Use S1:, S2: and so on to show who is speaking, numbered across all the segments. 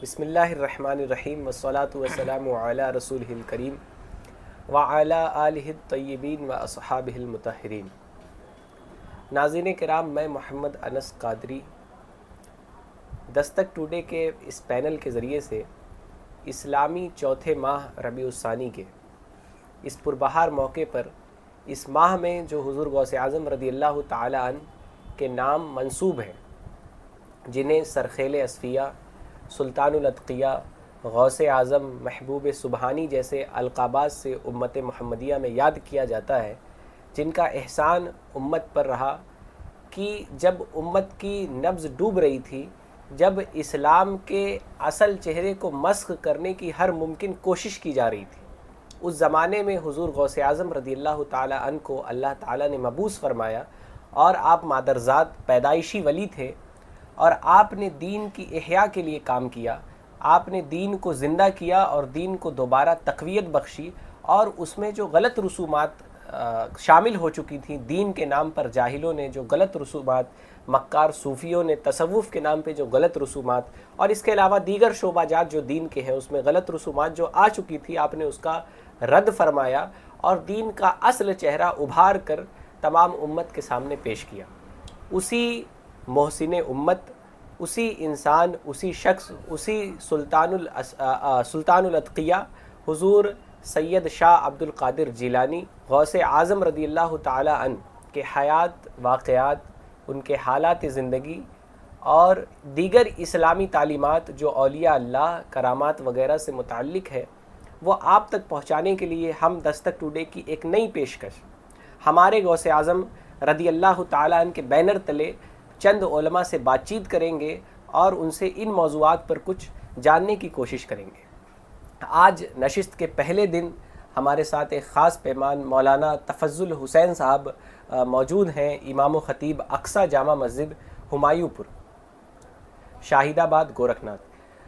S1: بسم اللہ الرحمن الرحیم والصلاة والسلام علی رسولہ الکریم وعلی آلہ الطیبین و اصحابہ المطہرین۔ ناظرین کرام، میں محمد انس قادری دستک ٹوڈے کے اس پینل کے ذریعے سے اسلامی چوتھے ماہ ربیع الثانی کے اس پربہار موقع پر اس ماہ میں جو حضور غوث اعظم رضی اللہ تعالی عنہ کے نام منسوب ہیں، جنہیں سرخیل اصفیاء، سلطان الاتقیاء، غوث اعظم، محبوب سبحانی جیسے القابات سے امت محمدیہ میں یاد کیا جاتا ہے، جن کا احسان امت پر رہا کہ جب امت کی نبض ڈوب رہی تھی، جب اسلام کے اصل چہرے کو مسخ کرنے کی ہر ممکن کوشش کی جا رہی تھی، اس زمانے میں حضور غوث اعظم رضی اللہ تعالی عنہ کو اللہ تعالیٰ نے مبعوث فرمایا، اور آپ مادرزاد پیدائشی ولی تھے، اور آپ نے دین کی احیاء کے لیے کام کیا، آپ نے دین کو زندہ کیا اور دین کو دوبارہ تقویت بخشی، اور اس میں جو غلط رسومات شامل ہو چکی تھیں، دین کے نام پر جاہلوں نے جو غلط رسومات، مکار صوفیوں نے تصوف کے نام پہ جو غلط رسومات، اور اس کے علاوہ دیگر شعبہ جات جو دین کے ہیں اس میں غلط رسومات جو آ چکی تھی، آپ نے اس کا رد فرمایا اور دین کا اصل چہرہ ابھار کر تمام امت کے سامنے پیش کیا۔ اسی محسن امت، اسی انسان، اسی شخص، اسی سلطان الاتقیاء حضور سید شاہ عبد القادر جیلانی غوث اعظم رضی اللہ تعالی عنہ کے حیات، واقعات، ان کے حالات زندگی اور دیگر اسلامی تعلیمات جو اولیاء اللہ، کرامات وغیرہ سے متعلق ہے، وہ آپ تک پہنچانے کے لیے ہم دستک ٹوڈے کی ایک نئی پیشکش ہمارے غوث اعظم رضی اللہ تعالی عنہ کے بینر تلے چند علماء سے بات چیت کریں گے اور ان سے ان موضوعات پر کچھ جاننے کی کوشش کریں گے۔ آج نشست کے پہلے دن ہمارے ساتھ ایک خاص پیمان مولانا تفضل حسین صاحب موجود ہیں، امام و خطیب اقصی جامع مسجد ہمایوں پور، شاہد آباد، گورکھناتھ۔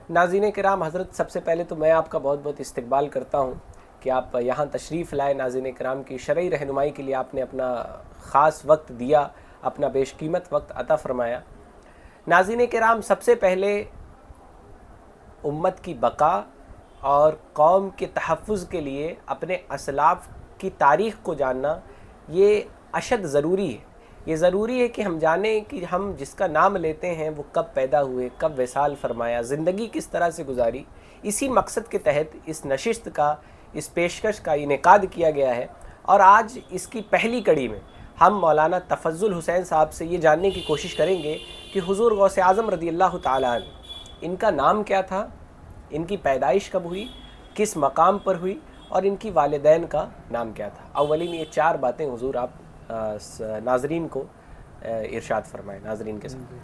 S1: ناظرین کرام، حضرت سب سے پہلے تو میں آپ کا بہت بہت استقبال کرتا ہوں کہ آپ یہاں تشریف لائے، ناظرین کرام کی شرعی رہنمائی کے لیے آپ نے اپنا خاص وقت دیا، اپنا بیش قیمت وقت عطا فرمایا۔ ناظرین کرام، سب سے پہلے امت کی بقا اور قوم کے تحفظ کے لیے اپنے اسلاف کی تاریخ کو جاننا یہ اشد ضروری ہے۔ یہ ضروری ہے کہ ہم جانیں کہ ہم جس کا نام لیتے ہیں وہ کب پیدا ہوئے، کب وصال فرمایا، زندگی کس طرح سے گزاری۔ اسی مقصد کے تحت اس نشست کا، اس پیشکش کا انعقاد کیا گیا ہے، اور آج اس کی پہلی کڑی میں ہم مولانا تفضل حسین صاحب سے یہ جاننے کی کوشش کریں گے کہ حضور غوث اعظم رضی اللہ تعالی عنہ، ان کا نام کیا تھا، ان کی پیدائش کب ہوئی، کس مقام پر ہوئی، اور ان کی والدین کا نام کیا تھا۔ اولین یہ چار باتیں حضور آپ ناظرین کو ارشاد فرمائیں، ناظرین کے سامنے۔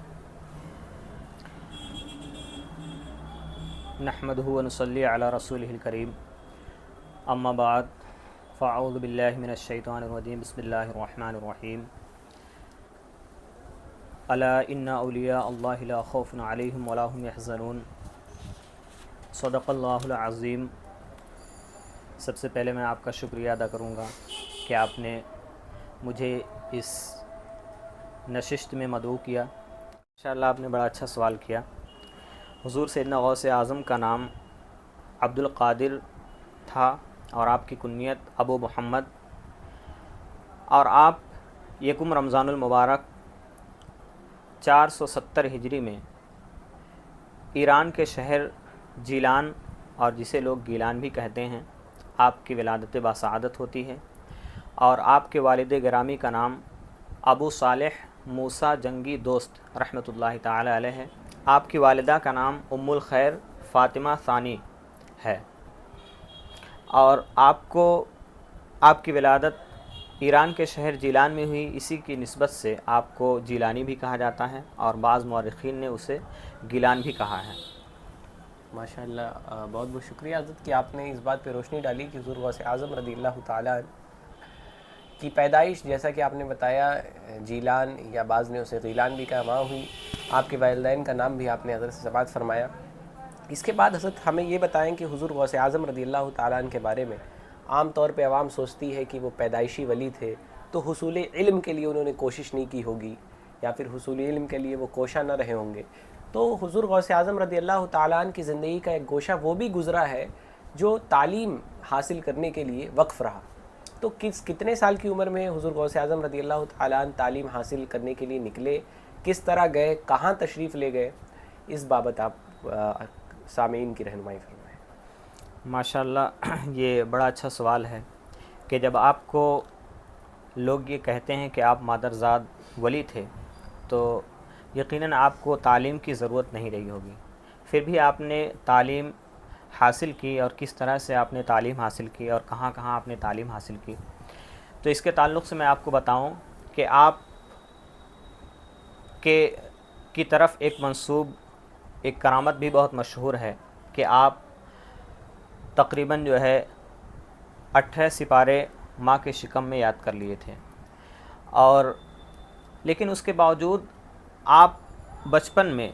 S2: نحمدہ و نصلی علی رسولہ الکریم، اما بعد، فاعوذ باللہ من الشیطان الرجیم، بسم اللہ الرحمن الرحیم۔ الا ان اولیاء اللہ لا خوف علیہم ولا هم یحزنون، صدق اللہ العظیم۔ سب سے پہلے میں آپ کا شکریہ ادا کروں گا کہ آپ نے مجھے اس نشست میں مدعو کیا۔ انشاءاللہ آپ نے بڑا اچھا سوال کیا۔ حضور سیدنا غوث اعظم کا نام عبد القادر تھا، اور آپ کی کنیت ابو محمد، اور آپ یکم رمضان المبارک 470 ہجری میں ایران کے شہر جیلان، اور جسے لوگ گیلان بھی کہتے ہیں، آپ کی ولادت باسعادت ہوتی ہے، اور آپ کے والد گرامی کا نام ابو صالح موسیٰ جنگی دوست رحمۃ اللہ تعالی علیہ ہے۔ آپ کی والدہ کا نام ام الخیر فاطمہ ثانی ہے، اور آپ کی ولادت ایران کے شہر جیلان میں ہوئی، اسی کی نسبت سے آپ کو جیلانی بھی کہا جاتا ہے، اور بعض مورخین نے اسے گیلان بھی کہا ہے۔
S1: ماشاءاللہ، بہت بہت شکریہ حضرت کہ آپ نے اس بات پہ روشنی ڈالی کہ حضور غوث اعظم رضی اللہ تعالی عنہ کی پیدائش، جیسا کہ آپ نے بتایا، جیلان یا بعض نے اسے غیلان بھی کہا، وہاں ہوئی۔ آپ کے والدین کا نام بھی آپ نے حضرت سے سماعت فرمایا۔ اس کے بعد حضرت ہمیں یہ بتائیں کہ حضور غوث اعظم رضی اللہ تعالیٰ عنہ کے بارے میں عام طور پہ عوام سوچتی ہے کہ وہ پیدائشی ولی تھے، تو حصول علم کے لیے انہوں نے کوشش نہیں کی ہوگی، یا پھر حصول علم کے لیے وہ کوشاں نہ رہے ہوں گے۔ تو حضور غوث اعظم رضی اللہ تعالیٰ عنہ کی زندگی کا ایک گوشہ وہ بھی گزرا ہے جو تعلیم حاصل کرنے کے لیے وقف رہا. تو کتنے سال کی عمر میں حضور غوث اعظم رضی اللہ تعالیٰ عنہ تعلیم حاصل کرنے کے لیے نکلے, کس طرح گئے, کہاں تشریف لے گئے, اس بابت آپ سامعین کی رہنمائی فرمائیں.
S2: ماشاءاللہ یہ بڑا اچھا سوال ہے کہ جب آپ کو لوگ یہ کہتے ہیں کہ آپ مادرزاد ولی تھے تو یقیناً آپ کو تعلیم کی ضرورت نہیں رہی ہوگی. پھر بھی آپ نے تعلیم حاصل کی, اور کس طرح سے آپ نے تعلیم حاصل کی اور کہاں کہاں آپ نے تعلیم حاصل کی. تو اس کے تعلق سے میں آپ کو بتاؤں کہ آپ کی طرف ایک منسوب, ایک کرامت بھی بہت مشہور ہے کہ آپ تقریباً جو ہے 18 سپارے ماں کے شکم میں یاد کر لیے تھے, اور لیکن اس کے باوجود آپ بچپن میں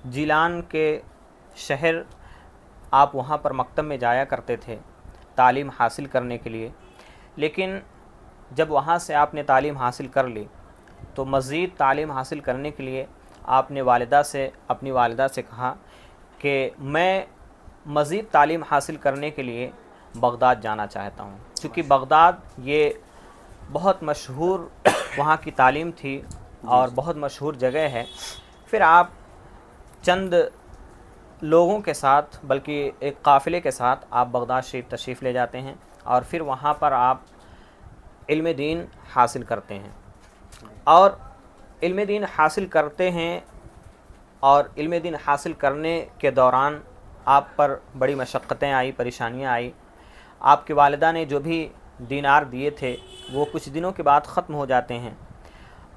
S2: جیلان کے شہر آپ وہاں پر مکتب میں جایا کرتے تھے تعلیم حاصل کرنے کے لیے. لیکن جب وہاں سے آپ نے تعلیم حاصل کر لی تو مزید تعلیم حاصل کرنے کے لیے آپ نے اپنی والدہ سے کہا کہ میں مزید تعلیم حاصل کرنے کے لیے بغداد جانا چاہتا ہوں, کیونکہ بغداد یہ بہت مشہور وہاں کی تعلیم تھی اور بہت مشہور جگہ ہے. پھر آپ چند لوگوں کے ساتھ, بلکہ ایک قافلے کے ساتھ آپ بغداد شریف تشریف لے جاتے ہیں, اور پھر وہاں پر آپ علم دین حاصل کرتے ہیں. اور علم دین حاصل کرتے ہیں, اور علم دین حاصل کرنے کے دوران آپ پر بڑی مشقتیں آئی, پریشانیاں آئی. آپ کی والدہ نے جو بھی دینار دیے تھے وہ کچھ دنوں کے بعد ختم ہو جاتے ہیں,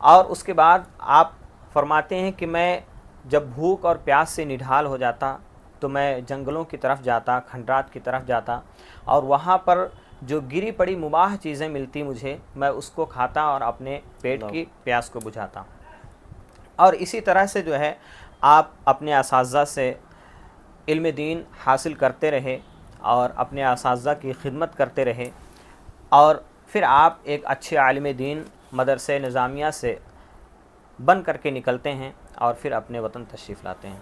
S2: اور اس کے بعد آپ فرماتے ہیں کہ میں جب بھوک اور پیاس سے نڈھال ہو جاتا تو میں جنگلوں کی طرف جاتا, کھنڈرات کی طرف جاتا, اور وہاں پر جو گری پڑی مباح چیزیں ملتی مجھے میں اس کو کھاتا اور اپنے پیٹ کی پیاس کو بجھاتا. اور اسی طرح سے جو ہے آپ اپنے اساتذہ سے علم دین حاصل کرتے رہے اور اپنے اساتذہ کی خدمت کرتے رہے, اور پھر آپ ایک اچھے عالم دین مدرسہ نظامیہ سے بن کر کے نکلتے ہیں اور پھر اپنے وطن تشریف لاتے ہیں.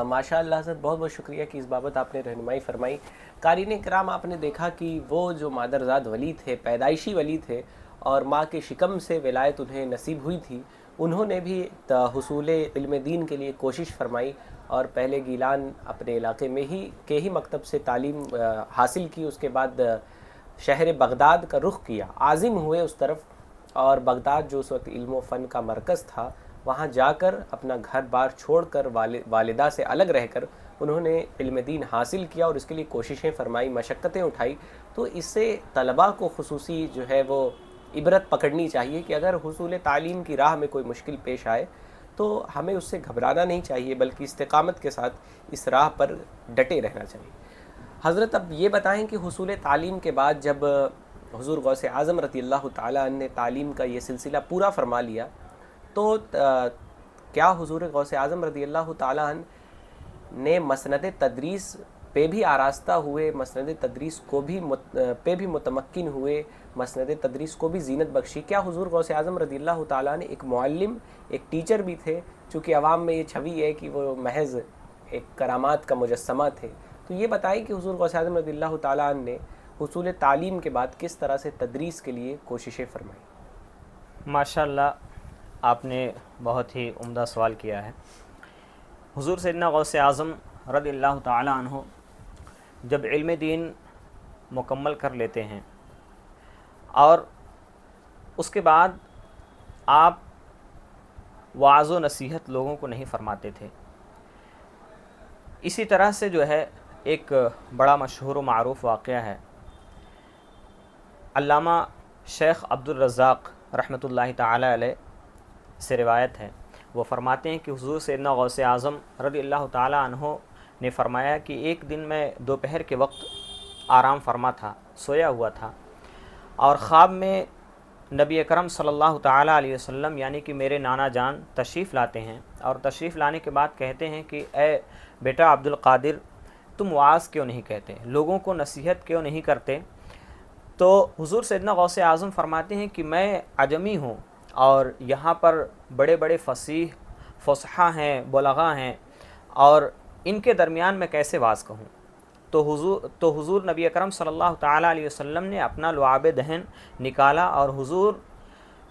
S1: ماشاء اللہ حضرت, بہت بہت شکریہ کہ اس بابت آپ نے رہنمائی فرمائی. قارئین کرام, آپ نے دیکھا کہ وہ جو مادرزاد ولی تھے, پیدائشی ولی تھے, اور ماں کے شکم سے ولایت انہیں نصیب ہوئی تھی, انہوں نے بھی حصول علم دین کے لیے کوشش فرمائی, اور پہلے گیلان اپنے علاقے میں ہی مکتب سے تعلیم حاصل کی. اس کے بعد شہر بغداد کا رخ کیا, عازم ہوئے اس طرف, اور بغداد جو اس وقت علم و فن کا مرکز تھا وہاں جا کر اپنا گھر بار چھوڑ کر والدہ سے الگ رہ کر انہوں نے علم دین حاصل کیا, اور اس کے لیے کوششیں فرمائی, مشقتیں اٹھائی. تو اس سے طلباء کو خصوصی جو ہے وہ عبرت پکڑنی چاہیے کہ اگر حصول تعلیم کی راہ میں کوئی مشکل پیش آئے تو ہمیں اس سے گھبرانا نہیں چاہیے, بلکہ استقامت کے ساتھ اس راہ پر ڈٹے رہنا چاہیے. حضرت, اب یہ بتائیں کہ حصول تعلیم کے بعد جب حضور غوث اعظم رضی اللہ تعالیٰ عنہ نے تعلیم کا یہ سلسلہ پورا فرما لیا تو کیا حضور غوث اعظم رضی اللہ تعالیٰ عنہ نے مسند تدریس پہ بھی آراستہ ہوئے, مسند تدریس کو بھی پہ بھی متمکن ہوئے, مسند تدریس کو بھی زینت بخشی؟ کیا حضور غوث اعظم رضی اللہ تعالیٰ نے ایک معلم, ایک ٹیچر بھی تھے؟ چونکہ عوام میں یہ چھوی ہے کہ وہ محض ایک کرامات کا مجسمہ تھے. تو یہ بتائیں کہ حضور غوث اعظم رضی اللہ تعالیٰ عنہ نے حصول تعلیم کے بعد کس طرح سے تدریس کے لیے کوششیں فرمائیں؟
S2: ماشاءاللہ, آپ نے بہت ہی عمدہ سوال کیا ہے. حضور سیدنا غوث اعظم رضی اللہ تعالی عنہ جب علم دین مکمل کر لیتے ہیں اور اس کے بعد آپ وعظ و نصیحت لوگوں کو نہیں فرماتے تھے. اسی طرح سے جو ہے ایک بڑا مشہور و معروف واقعہ ہے, علامہ شیخ عبدالرزاق رحمۃ اللہ تعالی علیہ سے روایت ہے. وہ فرماتے ہیں کہ حضور سیدنا غوث اعظم رضی اللہ تعالی عنہ نے فرمایا کہ ایک دن میں دوپہر کے وقت آرام فرما تھا, سویا ہوا تھا, اور خواب میں نبی اکرم صلی اللہ تعالی علیہ وسلم یعنی کہ میرے نانا جان تشریف لاتے ہیں, اور تشریف لانے کے بعد کہتے ہیں کہ اے بیٹا عبدالقادر, تم وعظ کیوں نہیں کہتے, لوگوں کو نصیحت کیوں نہیں کرتے؟ تو حضور سیدنا غوث اعظم فرماتے ہیں کہ میں عجمی ہوں اور یہاں پر بڑے بڑے فصحا ہیں، بلغا ہیں، اور ان کے درمیان میں کیسے واز کہوں؟ تو حضور نبی اکرم صلی اللہ تعالیٰ علیہ وسلم نے اپنا لعاب دہن نکالا اور حضور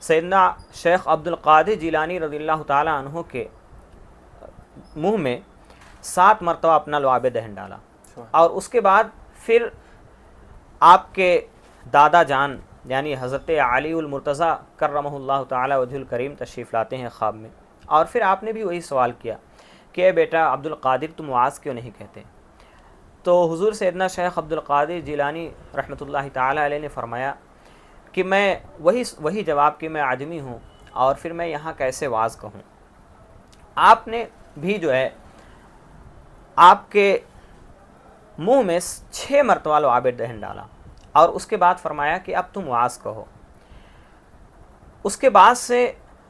S2: سیدنا شیخ عبد القادر جیلانی رضی اللہ تعالیٰ عنہ کے منہ میں 7 مرتبہ اپنا لعاب دہن ڈالا، اور اس کے بعد پھر آپ کے دادا جان یعنی حضرت علی المرتضیٰ کرمہ اللہ تعالی وجہ الکریم تشریف لاتے ہیں خواب میں، اور پھر آپ نے بھی وہی سوال کیا کہ اے بیٹا عبد القادر تم واز کیوں نہیں کہتے؟ تو حضور سیدنا شیخ عبد القادر جیلانی رحمۃ اللہ تعالی علیہ نے فرمایا کہ میں وہی جواب کہ میں عجمی ہوں، اور پھر میں یہاں کیسے واز کہوں؟ آپ نے بھی جو ہے آپ کے منہ میں 6 مرتبہ لعاب دہن ڈالا، اور اس کے بعد فرمایا کہ اب تم واز کہو۔ اس کے بعد سے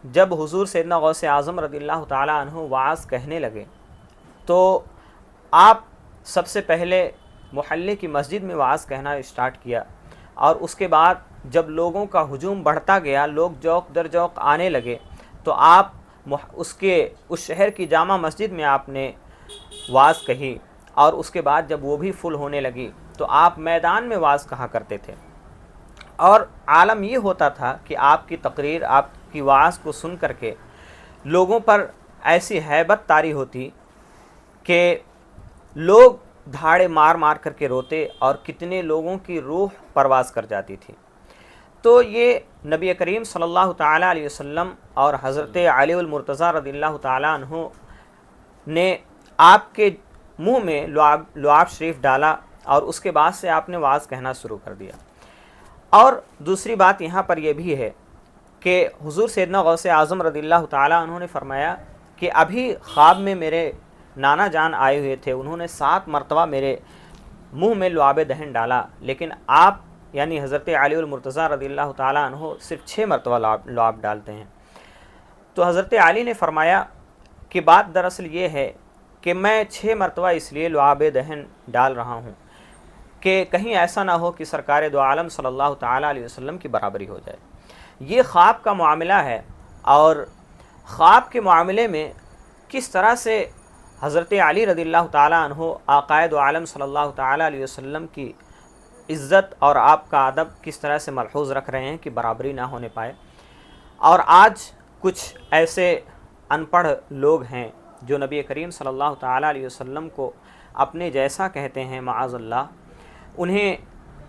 S2: جب حضور سیدنا غوث اعظم رضی اللہ تعالیٰ عنہ واز کہنے لگے تو آپ سب سے پہلے محلے کی مسجد میں واز کہنا اسٹارٹ کیا، اور اس کے بعد جب لوگوں کا ہجوم بڑھتا گیا، لوگ جوق در جوق آنے لگے، تو آپ اس شہر کی جامع مسجد میں آپ نے واز کہی، اور اس کے بعد جب وہ بھی فل ہونے لگی تو آپ میدان میں واز کہا کرتے تھے، اور عالم یہ ہوتا تھا کہ آپ کی تقریر، آپ کی واز کو سن کر کے لوگوں پر ایسی ہیبت طاری ہوتی کہ لوگ دھاڑے مار مار کر کے روتے، اور کتنے لوگوں کی روح پرواز کر جاتی تھی۔ تو یہ نبی کریم صلی اللہ تعالیٰ علیہ وسلم اور حضرت علی المرتضیٰ رضی اللہ تعالیٰ عنہ نے آپ کے منہ میں لعاب شریف ڈالا، اور اس کے بعد سے آپ نے واز کہنا شروع کر دیا۔ اور دوسری بات یہاں پر یہ بھی ہے کہ حضور سیدنا غوث اعظم رضی اللہ تعالیٰ عنہ نے فرمایا کہ ابھی خواب میں میرے نانا جان آئے ہوئے تھے، انہوں نے 7 مرتبہ میرے منہ میں لعاب دہن ڈالا، لیکن آپ یعنی حضرت علی المرتضیٰ رضی اللہ تعالیٰ عنہ صرف 6 مرتبہ لعاب ڈالتے ہیں۔ تو حضرت علی نے فرمایا کہ بات دراصل یہ ہے کہ میں 6 مرتبہ اس لیے لعاب دہن ڈال رہا ہوں کہ کہیں ایسا نہ ہو کہ سرکار دو عالم صلی اللہ تعالیٰ علیہ وسلم کی برابری ہو جائے۔ یہ خواب کا معاملہ ہے، اور خواب کے معاملے میں کس طرح سے حضرت علی رضی اللہ تعالیٰ عنہ آقائے دو عالم صلی اللہ تعالیٰ علیہ وسلم کی عزت اور آپ کا ادب کس طرح سے ملحوظ رکھ رہے ہیں کہ برابری نہ ہونے پائے۔ اور آج کچھ ایسے ان پڑھ لوگ ہیں جو نبی کریم صلی اللہ تعالیٰ علیہ وسلم کو اپنے جیسا کہتے ہیں، معاذ اللہ، انہیں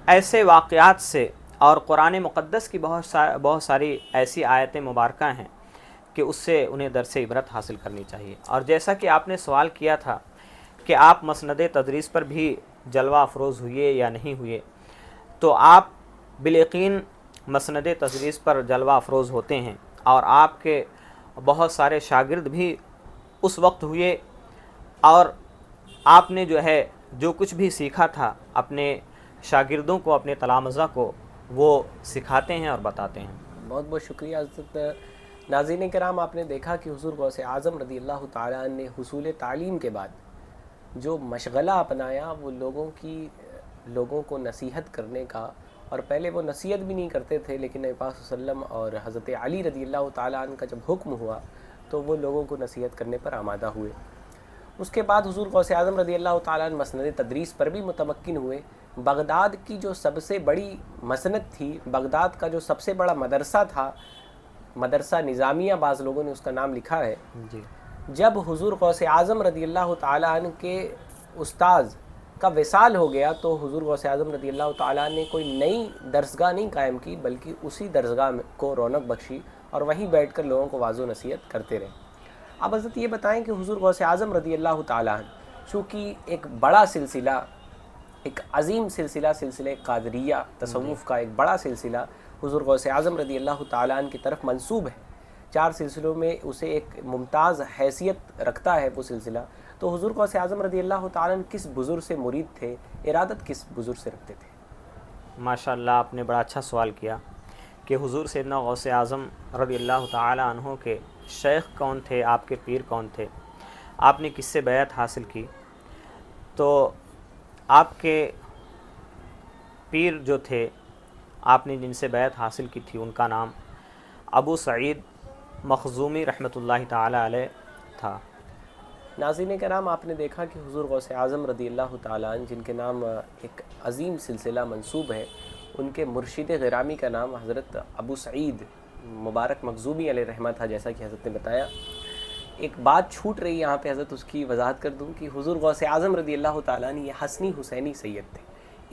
S2: ایسے واقعات سے اور قرآن مقدس کی بہت ساری ایسی آیتیں مبارکہ ہیں کہ اس سے انہیں درس عبرت حاصل کرنی چاہیے۔ اور جیسا کہ آپ نے سوال کیا تھا کہ آپ مسند تدریس پر بھی جلوہ افروز ہوئے یا نہیں ہوئے، تو آپ بالیقین مسند تدریس پر جلوہ افروز ہوتے ہیں، اور آپ کے بہت سارے شاگرد بھی اس وقت ہوئے، اور آپ نے جو کچھ بھی سیکھا تھا اپنے شاگردوں کو، اپنے تلامذہ کو وہ سکھاتے ہیں اور بتاتے ہیں۔
S1: بہت بہت شکریہ حضرت۔ ناظرین کرام، آپ نے دیکھا کہ حضور غوث اعظم رضی اللہ تعالیٰ عنہ نے حصول تعلیم کے بعد جو مشغلہ اپنایا وہ لوگوں کو نصیحت کرنے کا، اور پہلے وہ نصیحت بھی نہیں کرتے تھے، لیکن نبی پاک صلی اللہ علیہ وسلم اور حضرت علی رضی اللہ تعالیٰ عنہ کا جب حکم ہوا تو وہ لوگوں کو نصیحت کرنے پر آمادہ ہوئے۔ اس کے بعد حضور غوث اعظم رضی اللہ تعالیٰ عنہ مسند تدریس پر بھی متمکن ہوئے۔ بغداد کی جو سب سے بڑی مسند تھی، بغداد کا جو سب سے بڑا مدرسہ تھا، مدرسہ نظامیہ بعض لوگوں نے اس کا نام لکھا ہے،
S2: جی،
S1: جب حضور غوث اعظم رضی اللہ تعالیٰ عنہ کے استاذ کا وصال ہو گیا تو حضور غوث اعظم رضی اللہ تعالیٰ عنہ نے کوئی نئی درسگاہ نہیں قائم کی، بلکہ اسی درسگاہ کو رونق بخشی اور وہیں بیٹھ کر لوگوں کو واعظ و نصیحت کرتے رہے۔ اب حضرت یہ بتائیں کہ حضور غوث اعظم رضی اللہ تعالیٰ عنہ چونکہ ایک بڑا سلسلہ، ایک عظیم سلسلہ قادریہ تصوف کا ایک بڑا سلسلہ حضور غوث اعظم رضی اللہ تعالیٰ عنہ کی طرف منسوب ہے، 4 سلسلوں میں اسے ایک ممتاز حیثیت رکھتا ہے وہ سلسلہ، تو حضور غوث اعظم رضی اللہ تعالیٰ عنہ کس بزرگ سے مرید تھے، ارادت کس بزرگ سے رکھتے تھے؟
S2: ماشاءاللہ آپ نے بڑا اچھا سوال کیا کہ حضور سیدنا غوث اعظم رضی اللہ تعالیٰ عنہ کے شیخ کون تھے، آپ کے پیر کون تھے، آپ نے کس سے بیعت حاصل کی؟ تو آپ کے پیر جو تھے، آپ نے جن سے بیعت حاصل کی تھی ان کا نام ابو سعید مخزومی رحمۃ اللہ تعالی علیہ تھا۔
S1: ناظرین کرام، آپ نے دیکھا کہ حضور غوث اعظم رضی اللہ تعالیٰ عنہ، جن کے نام ایک عظیم سلسلہ منسوب ہے، ان کے مرشد غرامی کا نام حضرت ابو سعید مبارک مخزومی علیہ رحمہ تھا، جیسا کہ حضرت نے بتایا۔ ایک بات چھوٹ رہی یہاں پہ، حضرت اس کی وضاحت کر دوں کہ حضور غوث اعظم رضی اللہ تعالیٰ عنہ یہ حسنی حسینی سید تھے،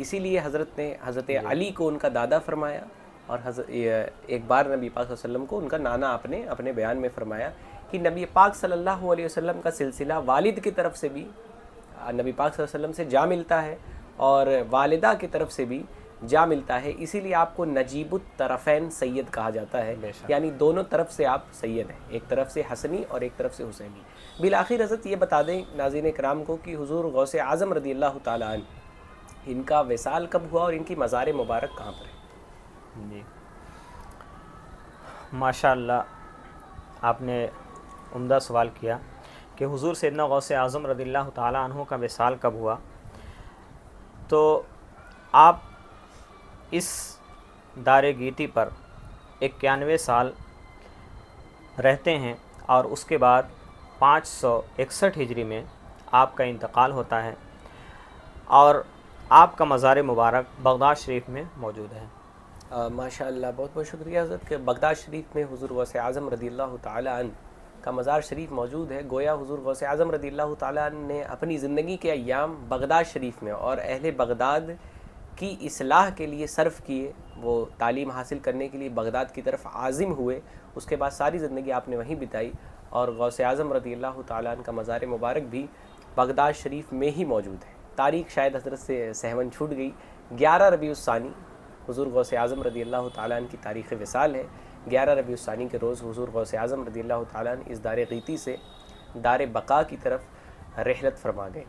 S1: اسی لیے حضرت نے حضرت علی کو ان کا دادا فرمایا، اور ایک بار نبی پاک صلی اللہ علیہ وسلم کو ان کا نانا اپنے بیان میں فرمایا کہ نبی پاک صلی اللہ علیہ وسلم کا سلسلہ والد کی طرف سے بھی نبی پاک صلی اللہ علیہ وسلم سے جا ملتا ہے اور والدہ کی طرف سے بھی جا ملتا ہے، اسی لیے آپ کو نجیب الطرفین سید کہا جاتا ہے، یعنی دونوں طرف سے آپ سید ہیں، ایک طرف سے حسنی اور ایک طرف سے حسینی۔ بالآخر حضرت یہ بتا دیں ناظرین کرام کو کہ حضور غوث اعظم رضی اللہ تعالیٰ عنہ، ان کا وصال کب ہوا اور ان کی مزار مبارک کہاں پر ہے؟
S2: جی ماشاء اللہ، آپ نے عمدہ سوال کیا کہ حضور سیدنا غوث اعظم رضی اللہ تعالیٰ عنہ کا وصال کب ہوا۔ تو آپ اس دار گیتی پر 91 سال رہتے ہیں اور اس کے بعد 561 ہجری میں آپ کا انتقال ہوتا ہے، اور آپ کا مزار مبارک بغداد شریف میں موجود ہے۔
S1: ماشاء اللہ، بہت بہت شکریہ حضرت کہ بغداد شریف میں حضور غوث اعظم رضی اللہ تعالیٰ عنہ کا مزار شریف موجود ہے۔ گویا حضور غوث اعظم رضی اللہ تعالیٰ عنہ نے اپنی زندگی کے ایام بغداد شریف میں اور اہل بغداد کی اصلاح کے لیے صرف کیے، وہ تعلیم حاصل کرنے کے لیے بغداد کی طرف عازم ہوئے، اس کے بعد ساری زندگی آپ نے وہیں بتائی، اور غوث اعظم رضی اللہ تعالیٰ عنہ کا مزار مبارک بھی بغداد شریف میں ہی موجود ہے۔ تاریخ شاید حضرت سے سہون چھوٹ گئی، 11 ربیع الثانی حضور غوث اعظم رضی اللہ تعالیٰ عنہ کی تاریخ وصال ہے۔ 11 ربیع الثانی کے روز حضور غوث اعظم رضی اللہ تعالیٰ عنہ اس دار غیتی سے دار بقا کی طرف رحلت فرما گئے۔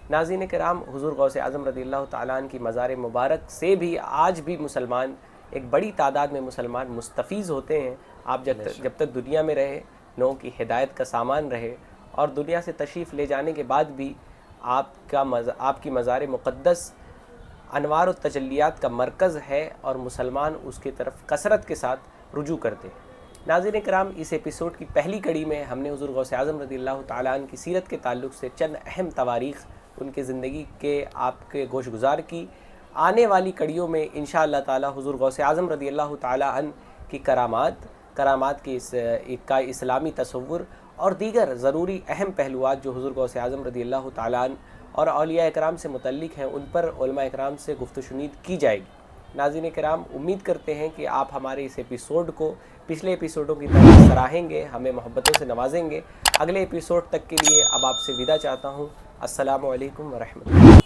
S1: ناظرین کرام، حضور غوث اعظم رضی اللہ تعالیٰ عنہ کی مزار مبارک سے بھی آج بھی مسلمان، ایک بڑی تعداد میں مسلمان مستفیض ہوتے ہیں۔ آپ جب تک دنیا میں رہے، لوگوں کی ہدایت کا سامان رہے، اور دنیا سے تشریف لے جانے کے بعد بھی آپ کی مزار مقدس انوار و تجلیات کا مرکز ہے، اور مسلمان اس کی طرف کثرت کے ساتھ رجوع کرتے ہیں۔ ناظرین کرام، اس ایپیسوڈ کی پہلی کڑی میں ہم نے حضور غوث اعظم رضی اللہ تعالیٰ عنہ کی سیرت کے تعلق سے چند اہم تواریخ، ان کے زندگی کے آپ کے گوش گزار کی۔ آنے والی کڑیوں میں انشاءاللہ تعالی حضور غوث اعظم رضی اللہ تعالیٰ عنہ کی کرامات کی کا اسلامی تصور اور دیگر ضروری اہم پہلوات جو حضور غوث اعظم رضی اللہ تعالیٰ عنہ اور اولیاء اکرام سے متعلق ہیں، ان پر علماء اکرام سے گفت و شنید کی جائے گی۔ ناظرین کرام، امید کرتے ہیں کہ آپ ہمارے اس ایپیسوڈ کو پچھلے ایپیسوڈوں کی طرح سراہیں گے، ہمیں محبتوں سے نوازیں گے۔ اگلے ایپیسوڈ تک کے لیے اب آپ سے وداع چاہتا ہوں۔ السلام علیکم ورحمۃ اللہ۔